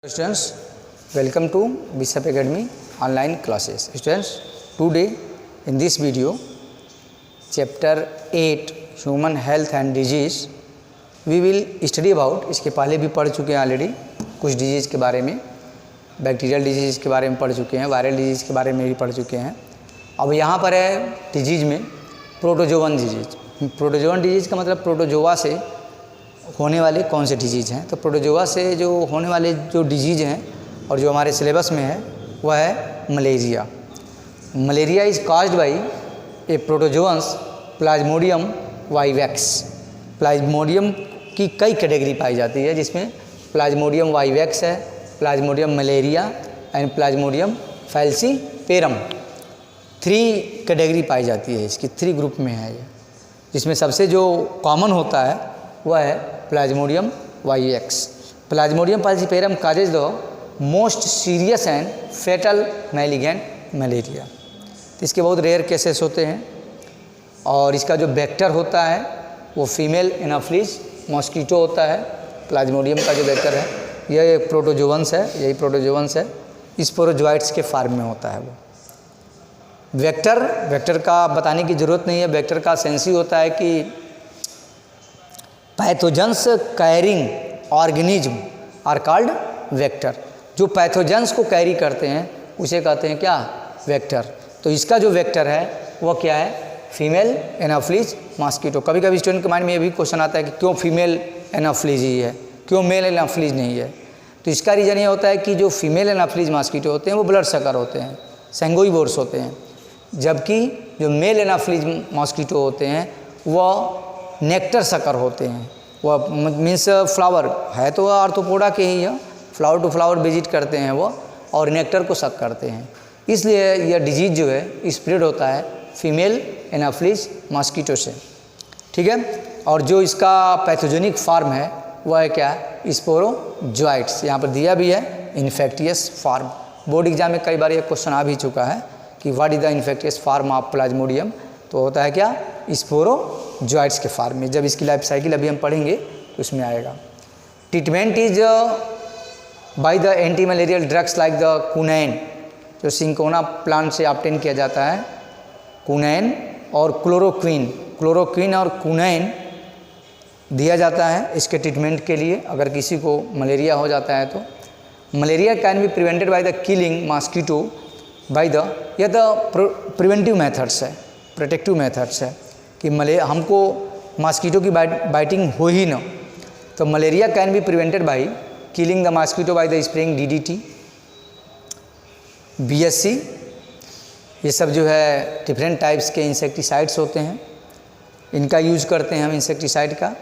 Students, welcome to Bishop Academy online classes. Students, today in this video, chapter 8 Human Health and Disease, we will study about, इसके पहले भी पढ़ चुके हैं already कुछ disease के बारे में, बैक्टीरियल डिजीज़ के बारे में पढ़ चुके हैं, वायरल डिजीज़ के बारे में भी पढ़ चुके हैं। अब यहाँ पर है डिजीज़ में प्रोटोजोवन डिजीज़। प्रोटोजोवन डिजीज़ का मतलब प्रोटोजोआ से होने वाले कौन से डिजीज़ हैं। तो प्रोटोजोआ से जो होने वाले जो डिजीज़ हैं और जो हमारे सिलेबस में है वह है malaria. Malaria is caused by a protozoans plasmodium vivax. Plasmodium की कई कैटेगरी पाई जाती है, जिसमें प्लाज्मोडियम वाइवैक्स है, plasmodium malaria and plasmodium falciparum. 3 category पाई जाती है इसकी, 3 ग्रुप में है ये, जिसमें सबसे जो कॉमन होता है वह है plasmodium vivax. Plasmodium falciparum causes the most serious and fatal malignant malaria. इसके बहुत रेयर केसेस होते हैं और इसका जो वेक्टर होता है वो फीमेल एनाफ्लिज मॉस्किटो होता है। प्लाज्मोडियम का जो वेक्टर है यह एक प्रोटोजोवंस है, यही प्रोटोजोवंस है, स्पोरोजोइट्स के फार्म में होता है वो। वेक्टर का बताने की ज़रूरत नहीं है। वेक्टर का सेंस ही होता है कि pathogens carrying organism are called vector. जो पैथोजेंस को कैरी करते हैं उसे कहते हैं क्या, वेक्टर। तो इसका जो वेक्टर है वह क्या है, फीमेल एनाफ्लिज मॉस्किटो। कभी कभी स्टूडेंट के माइंड में ये भी क्वेश्चन आता है कि क्यों फीमेल एनाफ्लिज ही है, क्यों मेल एनाफ्लिज नहीं है। तो इसका रीज़न ये होता है कि जो फीमेल एनाफ्लिज मॉस्किटो होते हैं वो ब्लड सकर होते हैं, सेंगोइवोर्स होते हैं, जबकि जो मेल एनाफ्लिज मॉस्किटो होते हैं वह नेक्टर सकर होते हैं। वह मीन्स फ्लावर है तो आर्थ्रोपोडा के ही है, फ्लावर टू फ्लावर विजिट करते हैं वो और नेक्टर को सक करते हैं। इसलिए यह डिजीज़ जो है स्प्रेड होता है फीमेल एनाफ्लिज मॉस्किटो से, ठीक है। और जो इसका पैथोजेनिक फॉर्म है वह है क्या, स्पोरोजोइट्स। यहाँ पर दिया भी है इन्फेक्टियस फॉर्म। बोर्ड एग्जाम में कई बार ये क्वेश्चन आ भी चुका है कि what is the infectious form of Plasmodium. तो होता है क्या, स्पोरोजोइट्स के फॉर्म में। जब इसकी लाइफ साइकिल अभी हम पढ़ेंगे तो उसमें आएगा। Treatment is by the anti malarial drugs like the quinine, जो सिंकोना प्लांट से ऑब्टेन किया जाता है, कुनैन और क्लोरोक्विन और कुनैन दिया जाता है इसके ट्रीटमेंट के लिए अगर किसी को मलेरिया हो जाता है तो। Malaria can be prevented by the killing mosquito by the, यह द प्रिवेंटिव मेथड्स है, प्रोटेक्टिव मेथड्स है कि हमको मॉस्किटो की बाइटिंग हो ही ना। तो malaria can be prevented by killing the mosquito by the spraying DDT, BSC। ये सब जो है डिफरेंट टाइप्स के इंसेक्टिसाइड्स होते हैं, इनका यूज़ करते हैं हम इंसेक्टिसाइड का।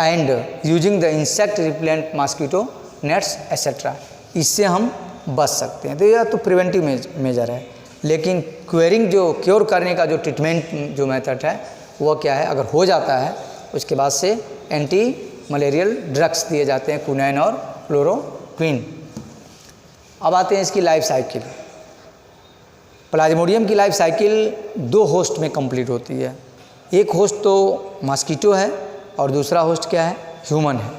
And using the insect repellent mosquito nets etcetera, इससे हम बच सकते हैं। तो यह तो प्रिवेंटिव मेजर है। लेकिन क्योर करने का जो ट्रीटमेंट जो मेथड है वो क्या है, अगर हो जाता है उसके बाद से एंटी मलेरियल ड्रग्स दिए जाते हैं, कुनैन और क्लोरोक्विन। अब आते हैं इसकी लाइफ साइकिल। प्लाज्मोडियम की लाइफ साइकिल 2 होस्ट में कंप्लीट होती है। एक होस्ट तो मॉस्किटो है और दूसरा होस्ट क्या है, ह्यूमन है।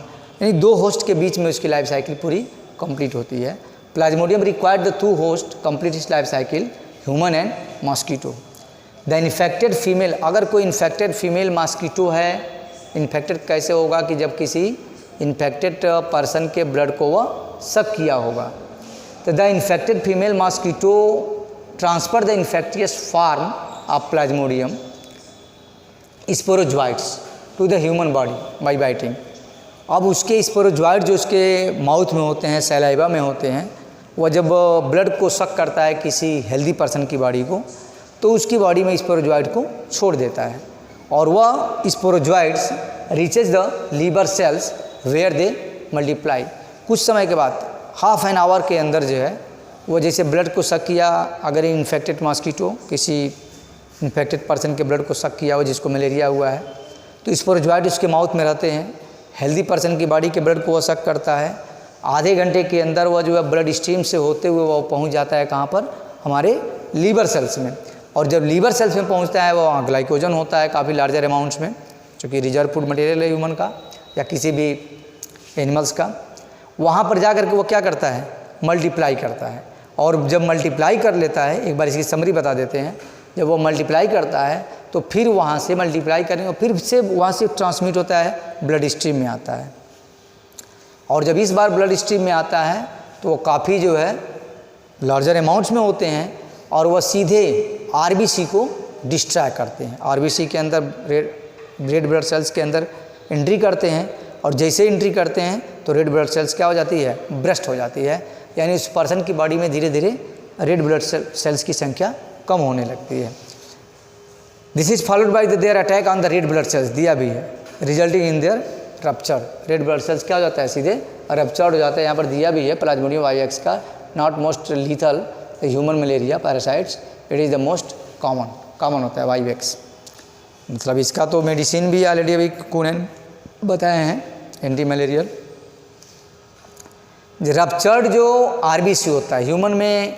यानी 2 होस्ट के बीच में उसकी लाइफ साइकिल पूरी कंप्लीट होती है। Plasmodium required the 2 host complete its life cycle, human and mosquito. The infected female, अगर कोई इन्फेक्टेड फीमेल मॉस्किटो है, इन्फेक्टेड कैसे होगा कि जब किसी इन्फेक्टेड पर्सन के ब्लड को वह सक किया होगा। तो the infected female mosquito transfer the infectious form of plasmodium sporozoites to the human body by biting. अब उसके स्पोरोजोइट जो उसके माउथ में होते हैं, सलाइवा में होते हैं, वह जब ब्लड को सक करता है किसी हेल्दी पर्सन की बॉडी को, तो उसकी बॉडी में स्पोरोजोइट को छोड़ देता है और वह sporozoites reaches the liver cells where they multiply. कुछ समय के बाद, हाफ एन आवर के अंदर जो है वो जैसे ब्लड को सक किया, अगर इन्फेक्टेड मॉस्किटो किसी इन्फेक्टेड पर्सन के ब्लड को सक किया हो जिसको मलेरिया हुआ है, तो स्पोरोजोइट उसके माउथ में रहते हैं। हेल्दी पर्सन की बॉडी के ब्लड को वह सक करता है। आधे घंटे के अंदर वह जो है ब्लड स्ट्रीम से होते हुए वह पहुंच जाता है कहाँ पर, हमारे लीवर सेल्स में। और जब लीवर सेल्स में पहुंचता है वह ग्लाइकोजन होता है काफ़ी लार्जर अमाउंट्स में, जो कि रिजर्व फूड मटेरियल है ह्यूमन का या किसी भी एनिमल्स का। वहाँ पर जा कर के वो क्या करता है, मल्टीप्लाई करता है। और जब मल्टीप्लाई कर लेता है, एक बार इसकी समरी बता देते हैं, जब वो मल्टीप्लाई करता है तो फिर वहाँ से मल्टीप्लाई करेंगे और फिर से वहाँ से ट्रांसमिट होता है, ब्लड स्ट्रीम में आता है। और जब इस बार ब्लड स्ट्रीम में आता है तो वो काफ़ी जो है लार्जर अमाउंट्स में होते हैं और वह सीधे आरबीसी को डिस्ट्रॉय करते हैं। आरबीसी के अंदर रेड ब्लड सेल्स के अंदर एंट्री करते हैं और जैसे एंट्री करते हैं तो रेड ब्लड सेल्स क्या हो जाती है, ब्रस्ट हो जाती है, यानी उस पर्सन की बॉडी में धीरे धीरे रेड ब्लड सेल्स की संख्या कम होने लगती है। This is followed by there attack on the red blood cells, दिया भी है, resulting in their rupture. Red blood cells क्या हो जाता है, सीधे रप्चर्ड हो जाता है। यहाँ पर दिया भी है प्लाज्मोडियम वाईएक्स का, not most lethal human malaria parasites, it is the most common होता है वाईएक्स। मतलब इसका तो मेडिसिन भी ऑलरेडी अभी कुनन बताए हैं, एंटी मलेरियल। रप्चर्ड जो आरबीसी होता है ह्यूमन में,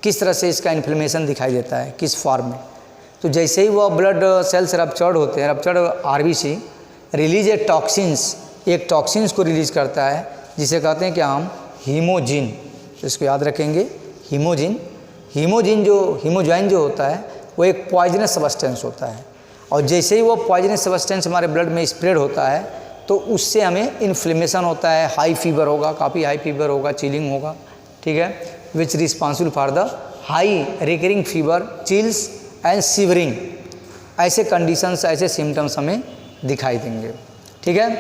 किस तरह से इसका इन्फ्लेमेशन दिखाई देता है, किस फॉर्म में, तो जैसे ही वो ब्लड सेल्स रप्चर्ड होते हैं, ruptured RBC release a toxins, एक टॉक्सिन्स को रिलीज करता है जिसे कहते हैं कि हम हीमोजिन, तो इसको याद रखेंगे, हीमोजिन। हीमोजॉइन जो होता है वो एक पॉइजनस सब्सटेंस होता है और जैसे ही वो पॉइजनस सब्सटेंस हमारे ब्लड में स्प्रेड होता है तो उससे हमें इन्फ्लेमेशन होता है, हाई फीवर होगा, काफ़ी हाई फीवर होगा, चिलिंग होगा, ठीक है, which responsible for the high recurring fever, chills and shivering. ऐसे कंडीशंस, ऐसे सिम्टम्स हमें दिखाई देंगे, ठीक है।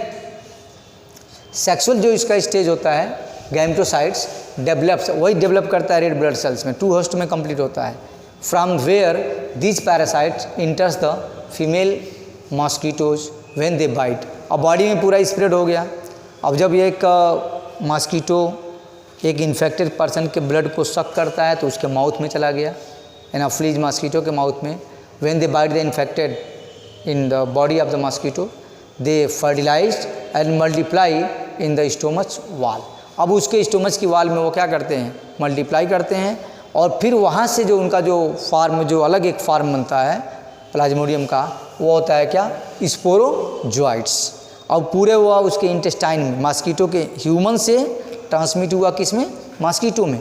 सेक्सुअल जो इसका स्टेज होता है, गैमेटोसाइट्स डेवलप्स, वही डेवलप करता है रेड ब्लड सेल्स में, 2 होस्ट में कंप्लीट होता है। From where this parasites enters the female mosquitoes when they bite. अब बॉडी में पूरा स्प्रेड हो गया। अब जब ये एक मॉस्किटो एक इन्फेक्टेड पर्सन के ब्लड को सक करता है तो उसके माउथ में चला गया, एनाफ्लीज मॉस्किटो के माउथ में। When they bite the infected in the body of the mosquito, they fertilized and multiply in the stomach wall. अब उसके स्टोमच की वाल में वो क्या करते हैं, मल्टीप्लाई करते हैं और फिर वहाँ से जो उनका जो फार्म, जो अलग एक फार्म बनता है प्लाज्मोडियम का, वो होता है क्या, स्पोरोजोइट्स। अब पूरे हुआ उसके इंटेस्टाइन में, मॉस्किटो के ह्यूमन से ट्रांसमिट हुआ किस में, मॉस्किटो में,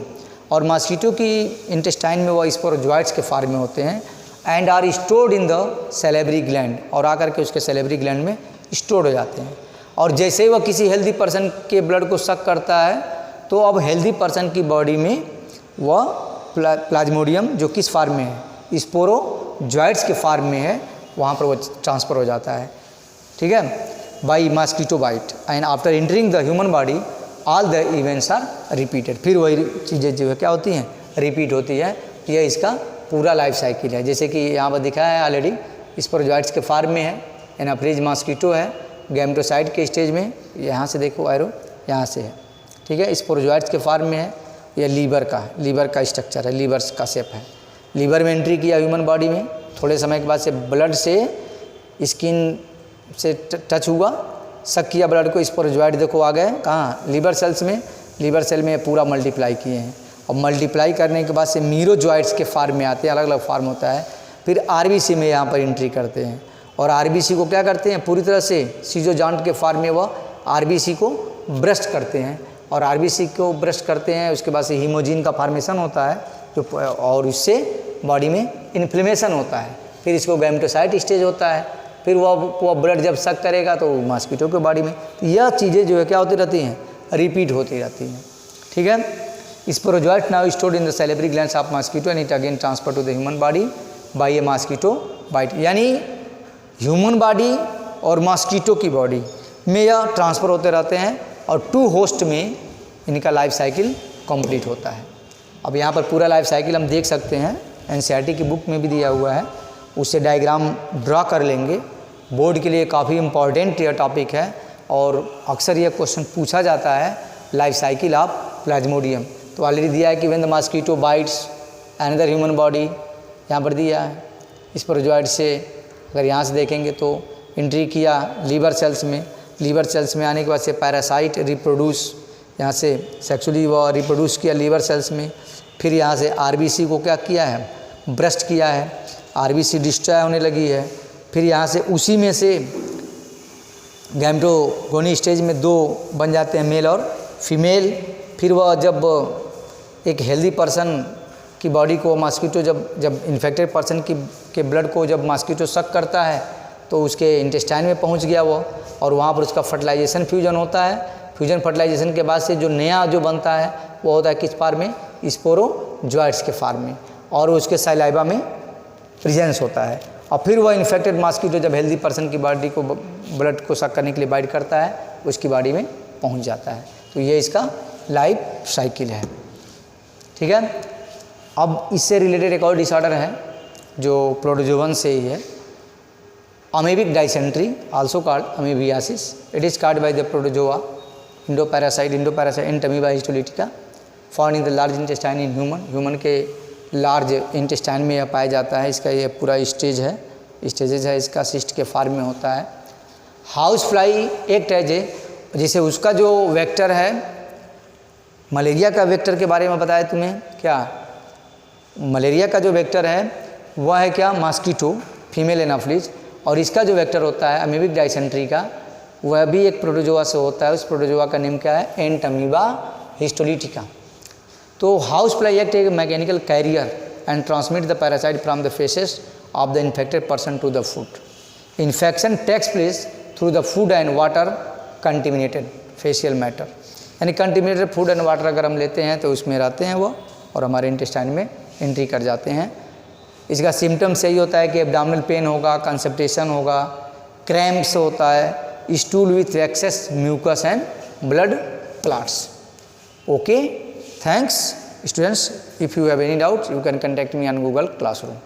और मॉस्किटो की इंटेस्टाइन में वो स्पोरोजोइट्स के फार्म में होते हैं and are stored in the salivary gland, और आकर के उसके सेलेब्री ग्लैंड में स्टोर हो जाते हैं। और जैसे ही वह किसी हेल्दी पर्सन के ब्लड को सक करता है तो अब हेल्दी पर्सन की बॉडी में वह प्लाज्मोडियम जो किस फार्म में है, स्पोरोजोइट्स के फार्म में है, वहाँ पर वो ट्रांसफ़र हो जाता है, ठीक है, by mosquito bite and after entering the human body all the events are repeated. फिर वही चीज़ें जो है क्या होती हैं, रिपीट होती है। यह इसका पूरा लाइफ साइकिल है, जैसे कि यहाँ पर दिखाया है ऑलरेडी, स्पोरोजोइट्स के फार्म में है, एनाफ्लीज मॉस्किटो है, गैमेटोसाइट के स्टेज में, यहाँ से देखो एरो यहाँ से है, ठीक है, स्पोरोजोइट्स के फार्म में है। यह लीवर का स्ट्रक्चर है, लीवर का शेप है। लीवर में एंट्री किया ह्यूमन बॉडी में, थोड़े समय के बाद से ब्लड से स्किन से टच हुआ, सक किया ब्लड को, स्पोरोजोइट देखो आ गए कहाँ, लीवर सेल्स में, लीवर सेल में पूरा मल्टीप्लाई किए हैं और मल्टीप्लाई करने के बाद से मीरोजोइट्स के फार्म में आते हैं, अलग अलग फार्म होता है। फिर आरबीसी में यहाँ पर एंट्री करते हैं और आरबीसी को क्या करते हैं, पूरी तरह से सीजोजांट के फार्म में वह आरबीसी को ब्रस्ट करते हैं और आरबीसी को ब्रस्ट करते हैं। उसके बाद से हीमोजिन का फॉर्मेशन होता है जो, और उससे बॉडी में इन्फ्लेमेशन होता है। फिर इसको गैमेटोसाइट स्टेज होता है, फिर वह ब्लड जब सक करेगा तो मॉस्किटो के बॉडी में। तो यह चीज़ें जो है क्या होती रहती हैं, रिपीट होती रहती हैं, ठीक है। Sporozoite now stored in the salivary glands of mosquito and it again transfer to the human body by a mosquito bite. यानी ह्यूमन बॉडी और मॉस्किटो की बॉडी में यह ट्रांसफ़र होते रहते हैं और 2 होस्ट में इनका लाइफ साइकिल कंप्लीट होता है। अब यहाँ पर पूरा लाइफ साइकिल हम देख सकते हैं, एनसीईआरटी की बुक में भी दिया हुआ है, उससे डायग्राम ड्रा कर लेंगे। बोर्ड के लिए काफ़ी इम्पॉर्टेंट यह टॉपिक है और अक्सर यह क्वेश्चन पूछा जाता है, लाइफ साइकिल ऑफ प्लाज्मोडियम। तो ऑलरेडी दिया है कि when the mosquito bytes another human body, यहाँ पर दिया है। स्पोरोजोइट से अगर यहाँ से देखेंगे तो एंट्री किया लीवर सेल्स में, लीवर सेल्स में आने के बाद से पैरासाइट रिप्रोड्यूस, यहाँ से सेक्सुअली वो रिप्रोड्यूस किया लीवर सेल्स में। फिर यहाँ से आरबीसी को क्या किया है, ब्रस्ट किया है, आरबीसी डिस्ट्रॉय होने लगी है। फिर यहाँ से उसी में से गैमेटोगोनी स्टेज में 2 बन जाते हैं, मेल और फीमेल, फिर वह जब एक हेल्दी पर्सन की बॉडी को मॉस्किटो जब इन्फेक्टेड पर्सन के ब्लड को जब मॉस्किटो सक करता है तो उसके इंटेस्टाइन में पहुंच गया वो, और वहाँ पर उसका फर्टिलाइजेशन फ्यूजन होता है। फ्यूजन फर्टिलाइजेशन के बाद से जो नया जो बनता है वो होता है किस फार्म में, स्पोरोजोइट्स के फार्म में, और उसके साइलाइबा में प्रेजेंस होता है। और फिर वह इन्फेक्टेड मॉस्किटो जब हेल्दी पर्सन की बॉडी को ब्लड को सक करने के लिए बाइट करता है, उसकी बॉडी में पहुंच जाता है। तो ये इसका लाइफ साइकिल है। ठीक है, अब इससे रिलेटेड एक और डिसऑर्डर है जो प्रोटोजोवन से ही है, amoebic dysentery, also called amoebiasis. It is caused by the protozoa endoparasite entamoeba histolytica found in the large intestine in human के लार्ज इंटेस्टाइन में यह पाया जाता है। इसका ये पूरा स्टेजेज है इसका, सिस्ट के फॉर्म में होता है। हाउस फ्लाई एक है जिसे उसका जो वेक्टर है, मलेरिया का वेक्टर के बारे में बताया तुम्हें क्या, मलेरिया का जो वेक्टर है वह है क्या, मॉस्किटो, फीमेल एनाफिलिस, और इसका जो वेक्टर होता है अमीबिक डाइसेंट्री का, वह भी एक प्रोटोजोआ से होता है। उस प्रोटोजोआ का नेम क्या है, एंटमीबा हिस्टोलिटिका। तो हाउस फ्लाई एक्ट एक mechanical carrier and transmit the parasite from the faeces of the infected person to the food. Infection takes place through the food and water contaminated faecal matter, यानी contaminated food and water अगर हम लेते हैं तो उसमें रहते हैं वो, और हमारे इंटेस्टाइन में एंट्री कर जाते हैं। इसका सिम्टम्स यही होता है कि एब्डोमिनल पेन होगा, कंस्टिपेशन होगा, क्रैम्प्स होता है, stool with excess mucus and blood clots. Okay, thanks students. If you have any doubts, you can contact me on Google Classroom.